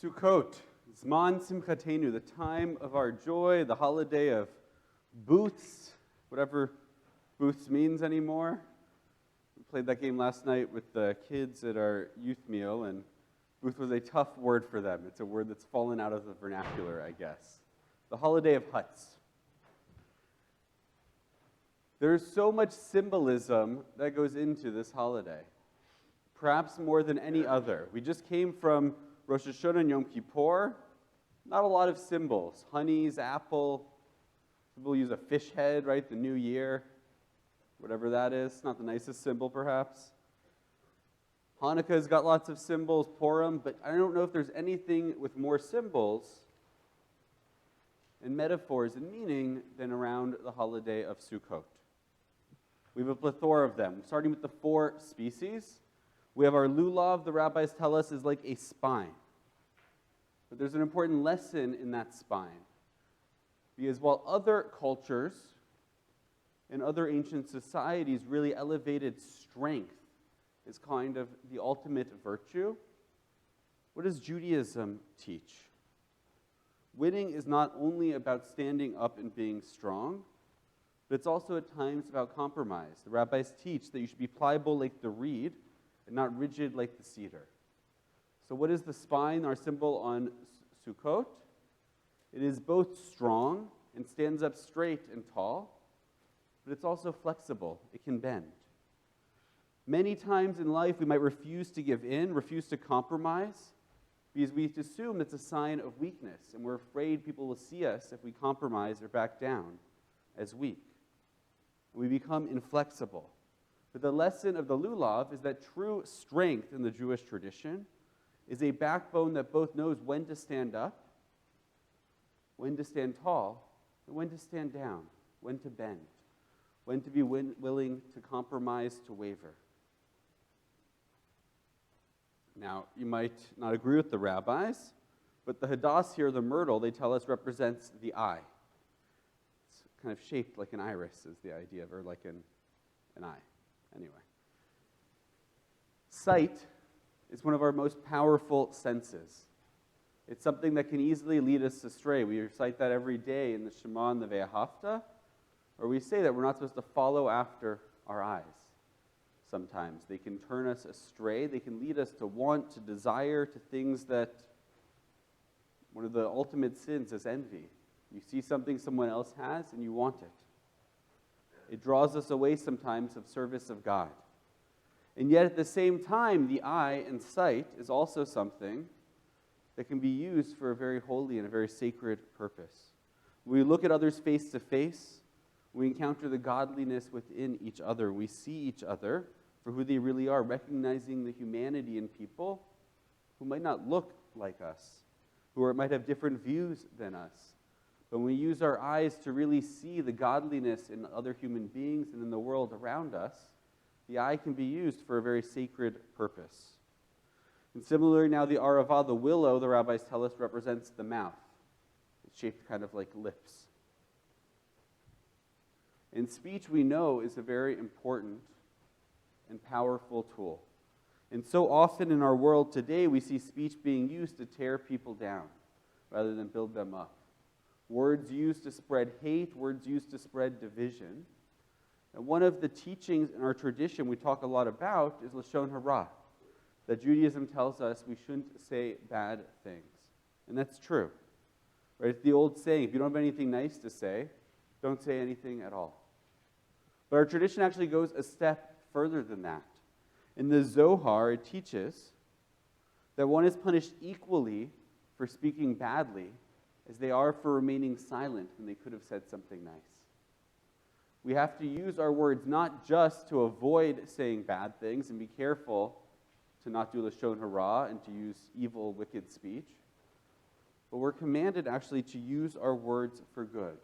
Sukkot, Zman Simchatenu, the time of our joy, the holiday of booths, whatever booths means anymore. We played that game last night with the kids at our youth meal, and booth was a tough word for them. It's a word that's fallen out of the vernacular, I guess. The holiday of huts. There's so much symbolism that goes into this holiday, perhaps more than any other. We just came from Rosh Hashanah and Yom Kippur. Not a lot of symbols. Honeys, apple. People use a fish head, right? The new year, whatever that is. Not the nicest symbol, perhaps. Hanukkah's got lots of symbols, Purim, but I don't know if there's anything with more symbols and metaphors and meaning than around the holiday of Sukkot. We have a plethora of them, starting with the 4 species. We have our lulav, the rabbis tell us, is like a spine. But there's an important lesson in that spine. Because while other cultures and other ancient societies really elevated strength as kind of the ultimate virtue, what does Judaism teach? Winning is not only about standing up and being strong, but it's also at times about compromise. The rabbis teach that you should be pliable like the reed and not rigid like the cedar. So what is the spine, our symbol on Sukkot? It is both strong and stands up straight and tall, but it's also flexible. It can bend. Many times in life, we might refuse to give in, refuse to compromise, because we assume it's a sign of weakness, and we're afraid people will see us if we compromise or back down as weak. We become inflexible. But the lesson of the lulav is that true strength in the Jewish tradition is a backbone that both knows when to stand up, when to stand tall, and when to stand down, when to bend, when to be willing to compromise, to waver. Now, you might not agree with the rabbis, but the hadass here, the myrtle, they tell us represents the eye. It's kind of shaped like an iris is the idea, or like an eye. Anyway. Sight is one of our most powerful senses. It's something that can easily lead us astray. We recite that every day in the Shema and the Ve'ahavta, or we say that we're not supposed to follow after our eyes. Sometimes they can turn us astray. They can lead us to want, to desire, to things that one of the ultimate sins is envy. You see something someone else has and you want it. It draws us away sometimes of service of God. And yet at the same time, the eye and sight is also something that can be used for a very holy and a very sacred purpose. When we look at others face to face, we encounter the godliness within each other. We see each other for who they really are, recognizing the humanity in people who might not look like us, who might have different views than us. But when we use our eyes to really see the godliness in other human beings and in the world around us, the eye can be used for a very sacred purpose. And similarly, now the aravah, the willow, the rabbis tell us, represents the mouth. It's shaped kind of like lips. And speech, we know, is a very important and powerful tool. And so often in our world today, we see speech being used to tear people down rather than build them up. Words used to spread hate, words used to spread division. And one of the teachings in our tradition we talk a lot about is Lashon Hara, that Judaism tells us we shouldn't say bad things. And that's true. Right? It's the old saying, if you don't have anything nice to say, don't say anything at all. But our tradition actually goes a step further than that. In the Zohar, it teaches that one is punished equally for speaking badly as they are for remaining silent when they could have said something nice. We have to use our words not just to avoid saying bad things and be careful to not do Lashon Hara and to use evil, wicked speech, but we're commanded actually to use our words for good,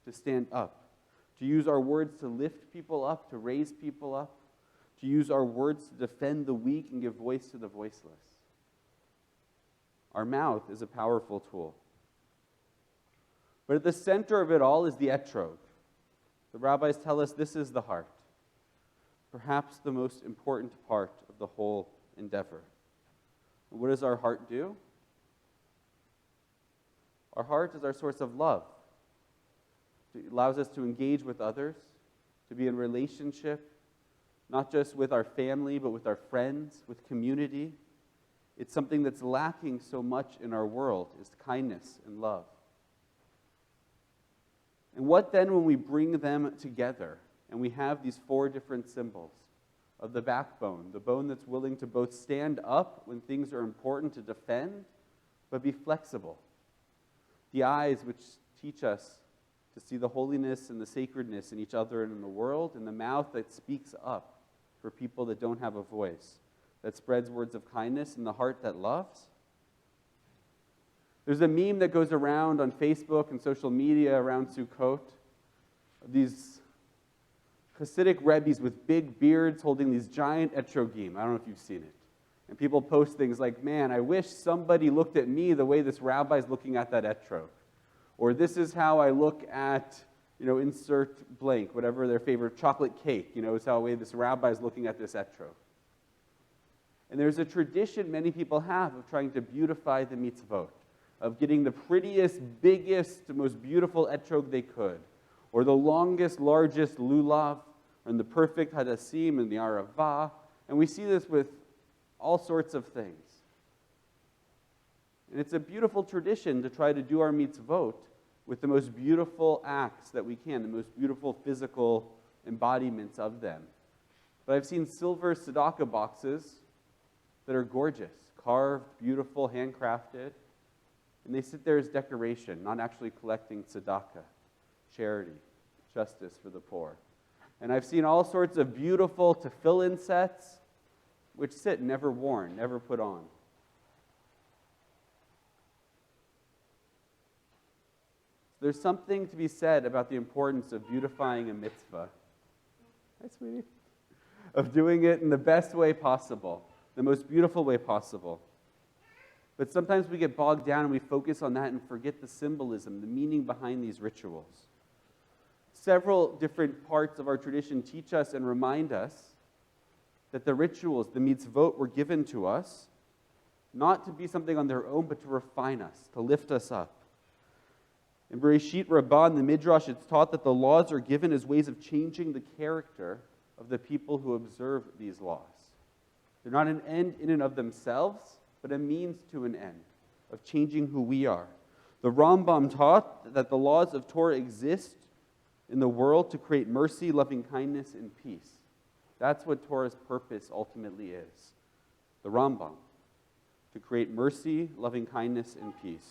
to stand up, to use our words to lift people up, to raise people up, to use our words to defend the weak and give voice to the voiceless. Our mouth is a powerful tool. But at the center of it all is the etrog. The rabbis tell us this is the heart, perhaps the most important part of the whole endeavor. And what does our heart do? Our heart is our source of love. It allows us to engage with others, to be in relationship, not just with our family, but with our friends, with community. It's something that's lacking so much in our world, is kindness and love. And what then when we bring them together and we have these four different symbols of the backbone, the bone that's willing to both stand up when things are important to defend, but be flexible. The eyes which teach us to see the holiness and the sacredness in each other and in the world, and the mouth that speaks up for people that don't have a voice, that spreads words of kindness, and the heart that loves. There's a meme that goes around on Facebook and social media around Sukkot of these Hasidic Rebbes with big beards holding these giant etrogim. I don't know if you've seen it. And people post things like, man, I wish somebody looked at me the way this rabbi's looking at that etrog. Or this is how I look at, insert blank, whatever their favorite chocolate cake, is how the way this rabbi's looking at this etrog. And there's a tradition many people have of trying to beautify the mitzvot, of getting the prettiest, biggest, most beautiful etrog they could, or the longest, largest lulav, and the perfect hadassim and the aravah. And we see this with all sorts of things. And it's a beautiful tradition to try to do our mitzvot with the most beautiful acts that we can, the most beautiful physical embodiments of them. But I've seen silver tzedakah boxes that are gorgeous, carved, beautiful, handcrafted, and they sit there as decoration, not actually collecting tzedakah, charity, justice for the poor. And I've seen all sorts of beautiful tefillin sets, which sit never worn, never put on. There's something to be said about the importance of beautifying a mitzvah. Hi, sweetie. Of doing it in the best way possible, the most beautiful way possible. But sometimes we get bogged down and we focus on that and forget the symbolism, the meaning behind these rituals. Several different parts of our tradition teach us and remind us that the rituals, the mitzvot, were given to us not to be something on their own, but to refine us, to lift us up. In Bereshit Rabbah, in the Midrash, it's taught that the laws are given as ways of changing the character of the people who observe these laws. They're not an end in and of themselves, but a means to an end of changing who we are. The Rambam taught that the laws of Torah exist in the world to create mercy, loving kindness, and peace. That's what Torah's purpose ultimately is. The Rambam, to create mercy, loving kindness, and peace.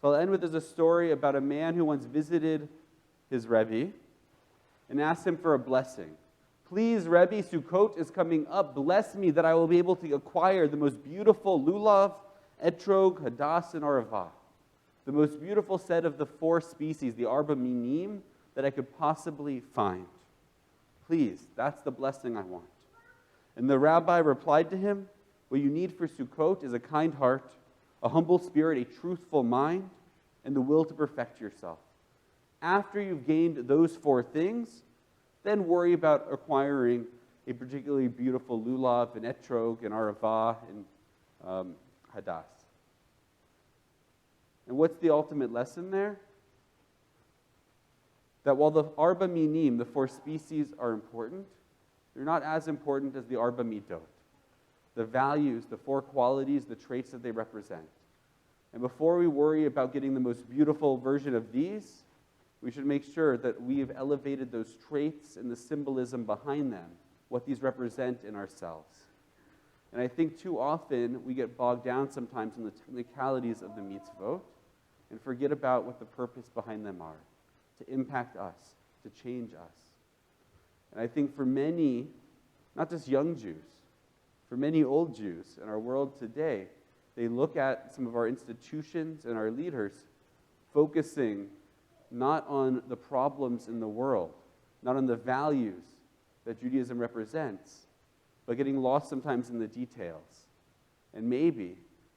So I'll end with a story about a man who once visited his Rebbe and asked him for a blessing. Please, Rebbe, Sukkot is coming up. Bless me that I will be able to acquire the most beautiful lulav, etrog, hadas, and aravah. The most beautiful set of the four species, the arba minim, that I could possibly find. Please, that's the blessing I want. And the rabbi replied to him, what you need for Sukkot is a kind heart, a humble spirit, a truthful mind, and the will to perfect yourself. After you've gained those four things, then worry about acquiring a particularly beautiful lulav, and etrog, and aravah, and hadas. And what's the ultimate lesson there? That while the arba minim, the four species, are important, they're not as important as the arba midot, the values, the four qualities, the traits that they represent. And before we worry about getting the most beautiful version of these, we should make sure that we've elevated those traits and the symbolism behind them, what these represent in ourselves. And I think too often we get bogged down sometimes in the technicalities of the mitzvot and forget about what the purpose behind them are, to impact us, to change us. And I think for many, not just young Jews, for many old Jews in our world today, they look at some of our institutions and our leaders focusing not on the problems in the world, not on the values that Judaism represents, but getting lost sometimes in the details. And maybe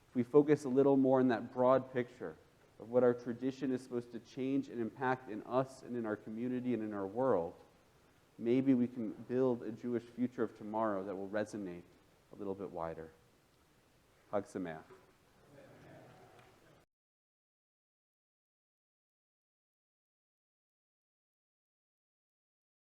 if we focus a little more on that broad picture of what our tradition is supposed to change and impact in us and in our community and in our world, maybe we can build a Jewish future of tomorrow that will resonate a little bit wider. Hag Sameach.